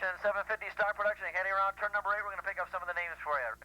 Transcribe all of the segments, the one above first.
station, 750 stock production, heading around turn number 8. We're going to pick up some of the names for you.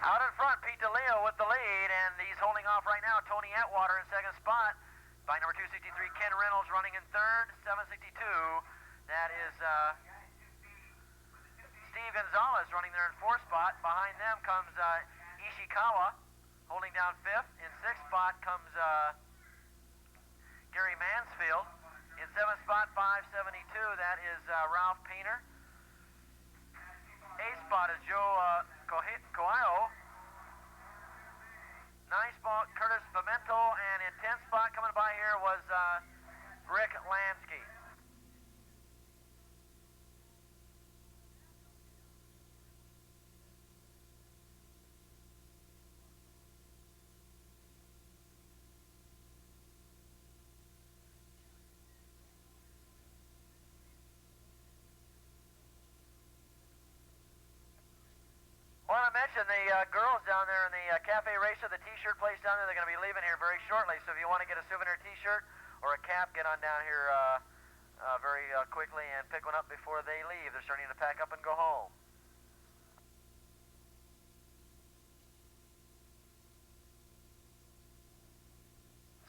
Out in front, Pete DeLeo with the lead, and he's holding off right now. Tony Atwater in second spot. By number 263, Ken Reynolds running in third. 762, that is Steve Gonzalez running there in fourth spot. Behind them comes Ishikawa holding down fifth. In sixth spot comes Gary Mansfield. In seventh spot, 572, that is Ralph Painter. Eighth spot is Joe Coelho. Ninth spot, Curtis Pimento, and in 10th spot coming by here was Rick Lansky. I want to mention the girls down there in the Cafe Racer, the t-shirt place down there, they're going to be leaving here very shortly. So if you want to get a souvenir t-shirt or a cap, get on down here very quickly and pick one up before they leave. They're starting to pack up and go home.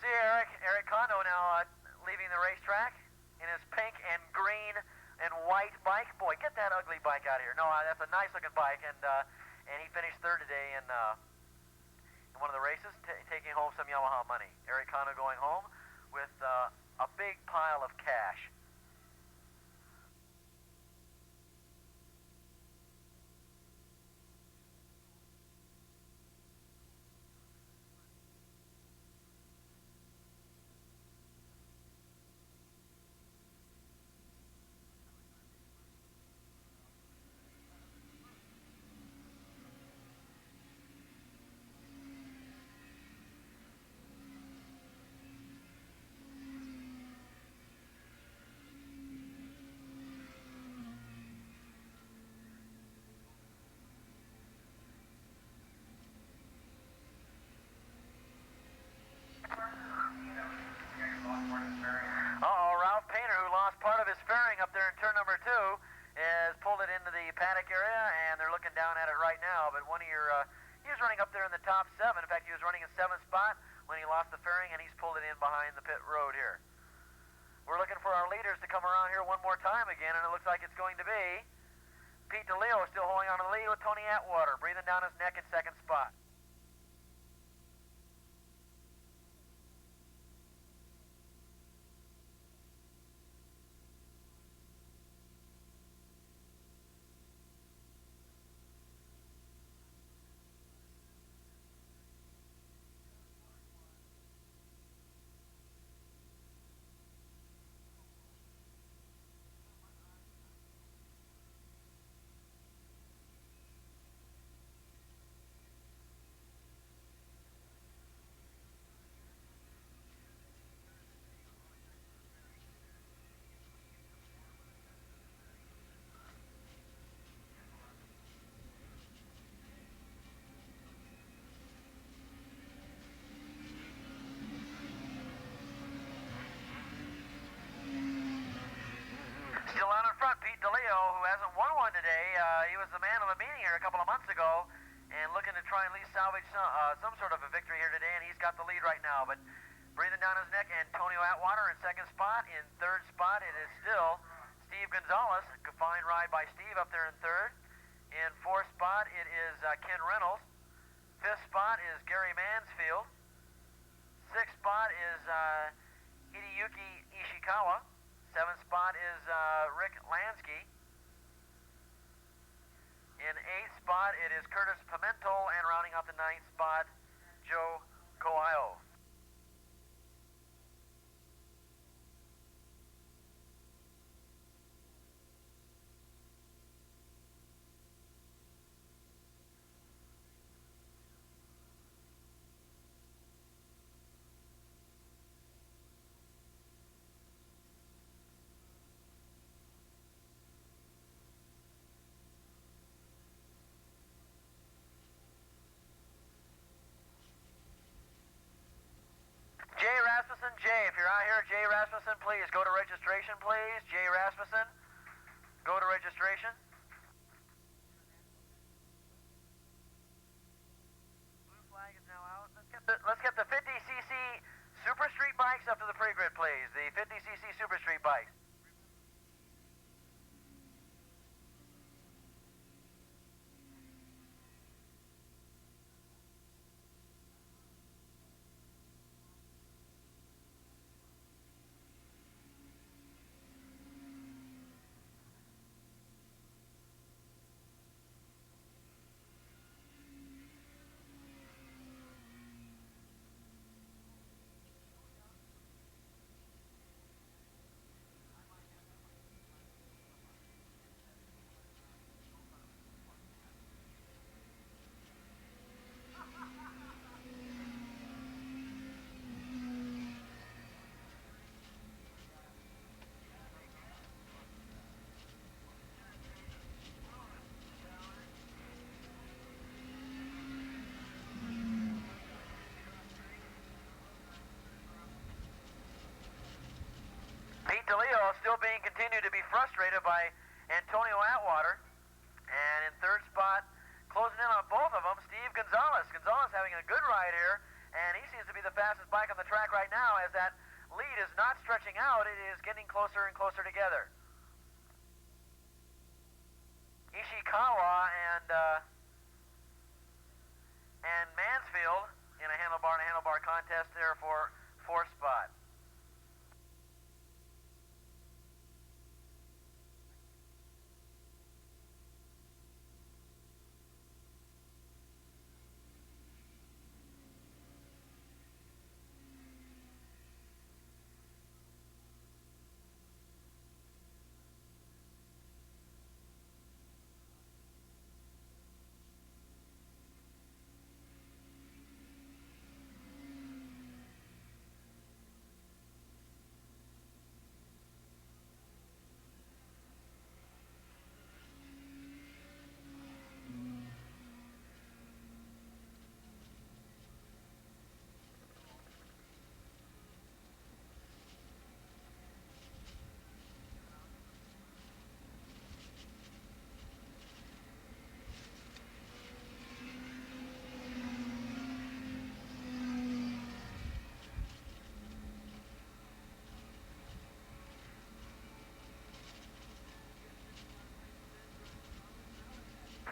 See Eric Kondo now leaving the racetrack in his pink and green and white bike. Boy, get that ugly bike out of here. No, that's a nice looking bike, and he finished third today in one of the races, taking home some Yamaha money. Eric Kondo going home with a big pile of cash. Ralph Painter, who lost part of his fairing up there in turn number 2, has pulled it into the paddock area, and they're looking down at it right now. But he was running up there in the top 7. In fact, he was running in 7th spot when he lost the fairing, and he's pulled it in behind the pit road here. We're looking for our leaders to come around here one more time again, and it looks like it's going to be Pete DeLeo still holding on to the lead with Tony Atwater, breathing down his neck in 2nd spot. Still out in front, Pete DeLeo, who hasn't won one today. He was the man of the meeting here a couple of months ago and looking to try and at least salvage some sort of a victory here today, and he's got the lead right now. But breathing down his neck, Antonio Atwater in 2nd spot. In 3rd spot, it is still Steve Gonzalez. A fine ride by Steve up there in 3rd. In 4th spot, it is Ken Reynolds. 5th spot is Gary Mansfield. 6th spot is Hideyuki Ishikawa. 7th spot is Rick Lansky. In 8th spot, it is Curtis Pimento, and rounding out the 9th spot, Joe Coelho. here, Jay Rasmussen, please. Go to registration, please. Jay Rasmussen, go to registration. Blue flag is now out. Let's get the 50cc Super Street bikes up to the pre-grid, please. The 50cc Super Street bikes. Pete DeLeo still being continued to be frustrated by Antonio Atwater. And in third spot, closing in on both of them, Steve Gonzalez. Gonzalez having a good ride here, and he seems to be the fastest bike on the track right now as that lead is not stretching out. It is getting closer and closer together. Ishikawa and Mansfield in a handlebar contest there for fourth spot.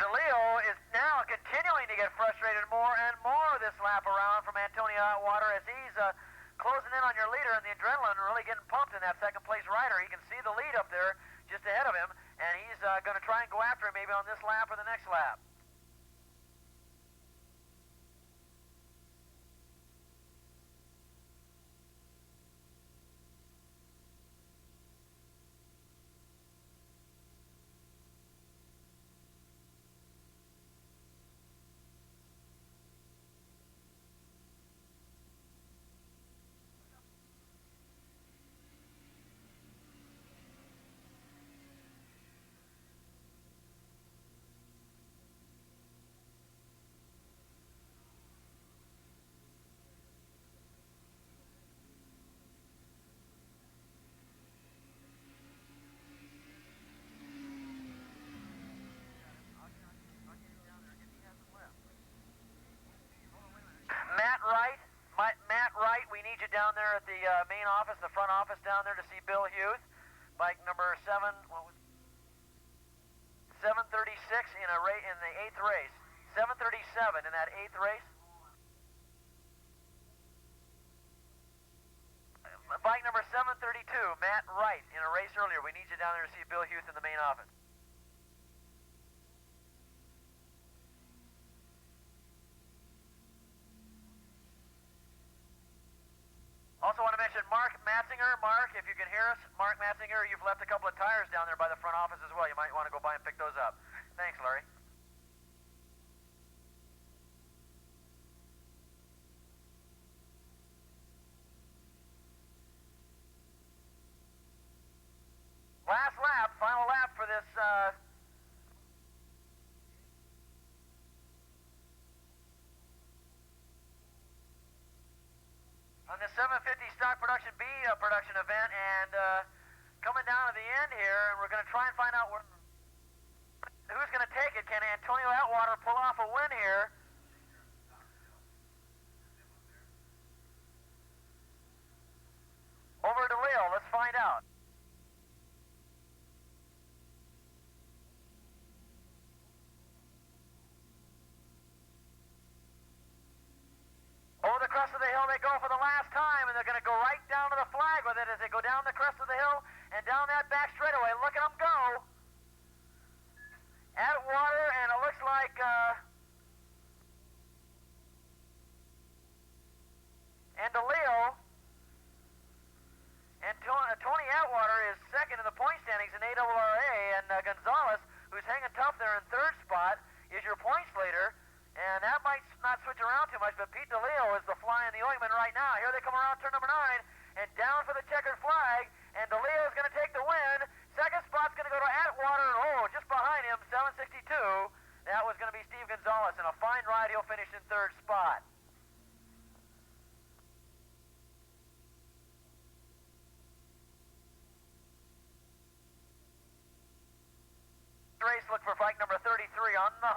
DeLeo is now continuing to get frustrated more and more this lap around from Antonio Atwater as he's closing in on your leader, and the adrenaline really getting pumped in that second place rider. He can see the lead up there just ahead of him, and he's going to try and go after him maybe on this lap or the next lap. Matt Wright, we need you down there at the main office, the front office down there to see Bill Hughes. Bike number 736 in the 8th race. 737 in that 8th race. Bike number 732, Matt Wright, in a race earlier. We need you down there to see Bill Hughes in the main office. Also want to mention Mark Matzinger. Mark, if you can hear us, Mark Matzinger, you've left a couple of tires down there by the front office as well. You might want to go by and pick those up. Thanks, Larry. Last lap, final lap for this on this 750 stock production B production event, and coming down to the end here, and we're going to try and find out who's going to take it. Can Antonio Atwater pull off a win here? Over to Leo, let's find out. Over the crest of the hill they go for the last time, and they're going to go right down to the flag with it as they go down the crest of the hill and down that back straightaway. Look at them go. Atwater, and it looks like and DeLeo. And Tony Atwater is second in the point standings in ARRA, and Gonzalez, who's hanging tough there in third spot, is your points leader. And that might not switch around too much, but Pete DeLeo is the fly in the ointment right now. Here they come around turn number 9, and down for the checkered flag, and DeLeo is going to take the win. Second spot's going to go to Atwater, and just behind him, 762. That was going to be Steve Gonzalez, and a fine ride. He'll finish in third spot. Race, look for flag number 33 on the